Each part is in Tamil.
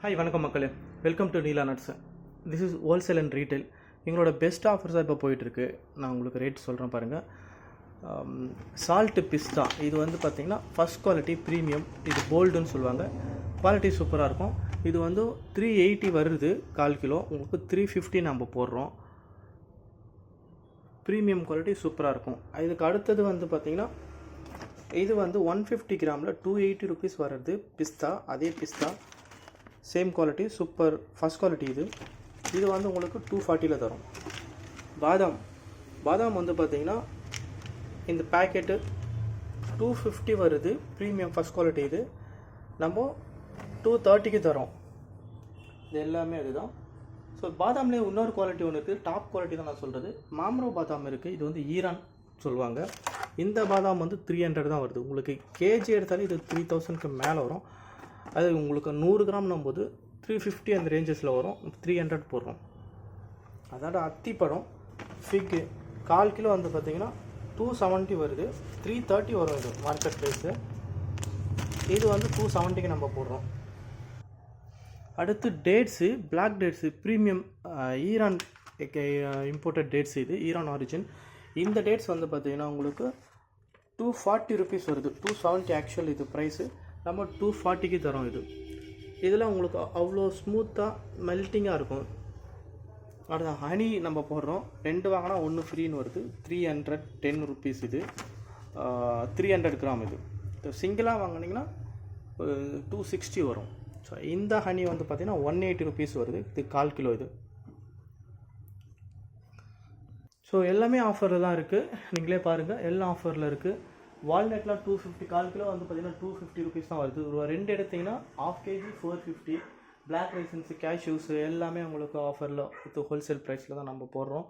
ஹாய் வணக்கம் மக்களே, welcome to Neela nuts. This is wholesale and retail. எங்களோட பெஸ்ட் ஆஃபர்ஸாக இப்போ போயிட்டுருக்கு. நான் உங்களுக்கு ரேட் சொல்கிறேன் பாருங்கள். சால்ட்டு பிஸ்தா இது வந்து பார்த்திங்கன்னா ஃபஸ்ட் குவாலிட்டி ப்ரீமியம். இது போல்டுன்னு சொல்லுவாங்க. குவாலிட்டி சூப்பராக இருக்கும். இது வந்து 380 வருது 1/4 கிலோ. உங்களுக்கு 350 நம்ம போடுறோம். ப்ரீமியம் குவாலிட்டி சூப்பராக இருக்கும். இதுக்கு அடுத்தது வந்து பார்த்திங்கன்னா இது வந்து 150 கிராமில் 280 ருபீஸ் வர்றது பிஸ்தா. அதே பிஸ்தா same quality, super first quality. இது வந்து உங்களுக்கு 240 தரும். பாதாம் வந்து பார்த்திங்கன்னா இந்த பேக்கெட்டு 250 வருது. Premium first quality. இது நம்ம 230 தரோம். இது எல்லாமே அதுதான். ஸோ பாதாம்லேயே இன்னொரு குவாலிட்டி ஒன்று இருக்குது. டாப் குவாலிட்டி தான் நான் சொல்கிறது. மாம்ரோ பாதாம் இருக்குது. இது வந்து ஈரான் சொல்லுவாங்க. இந்த பாதாம் வந்து 300 தான் வருது. உங்களுக்கு கேஜி எடுத்தாலே இது 3000க்கு மேலே வரும். அது உங்களுக்கு 100 கிராம்னும் போது 350 அந்த ரேஞ்சஸில் வரும். 300 போடுறோம். அதோட அத்திப்பழம் ஃபிக்கு 1/4 கிலோ வந்து பார்த்திங்கன்னா 270 வருது. 330 வரும் இது மார்க்கெட் ப்ரைஸு. இது வந்து 270க்கு நம்ம போடுறோம். அடுத்து dates, black dates premium Iran imported dates. இது ஈரான் ஆரிஜின். இந்த டேட்ஸ் வந்து பார்த்திங்கன்னா உங்களுக்கு 240 ருபீஸ் வருது. 270 ஆக்சுவல் இது ப்ரைஸு. நம்ம 240க்கு தரோம். இதில் உங்களுக்கு அவ்வளோ ஸ்மூத்தாக மெல்ட்டிங்காக இருக்கும். அடுத்த ஹனி நம்ம போடுறோம். 2 வாங்கினா 1 ஃப்ரீன்னு வருது. 310 ருபீஸ். இது 300 கிராம். இது சிங்கிளாக வாங்கினீங்கன்னா 260 வரும். ஸோ இந்த ஹனி வந்து பார்த்திங்கன்னா 180 ருபீஸ் வருது. இது 1/4 கிலோ. இது ஸோ எல்லாமே ஆஃபரில் தான் இருக்குது. நீங்களே பாருங்கள், எல்லாம் ஆஃபரில் இருக்குது. வால்நட்லாம் 250, 1/4 கிலோ வந்து பார்த்திங்கன்னா 250 ருபீஸ் தான் வருது. ஒரு 2 எடுத்திங்கன்னா 1/2 கேஜி 450. பிளாக் ரைசன்ஸு, கேஷ்யூஸு எல்லாமே உங்களுக்கு ஆஃபரில் வித் ஹோல்சேல் ப்ரைஸில் தான் நம்ம போடுறோம்.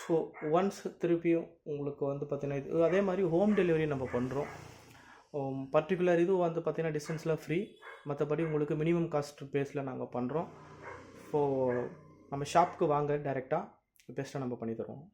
ஸோ ஒன்ஸ் திருப்பியும் உங்களுக்கு வந்து பார்த்திங்கன்னா இது அதே மாதிரி ஹோம் டெலிவரி நம்ம பண்ணுறோம். பர்டிகுலர் இது வந்து பார்த்திங்கன்னா டிஸ்டன்ஸில் ஃப்ரீ. மற்றபடி உங்களுக்கு மினிமம் காஸ்ட் பேஸில் நாங்கள் பண்ணுறோம். ஸோ நம்ம ஷாப்புக்கு வாங்க, டைரெக்டாக பெஸ்ட்டாக நம்ம பண்ணி தருவோம்.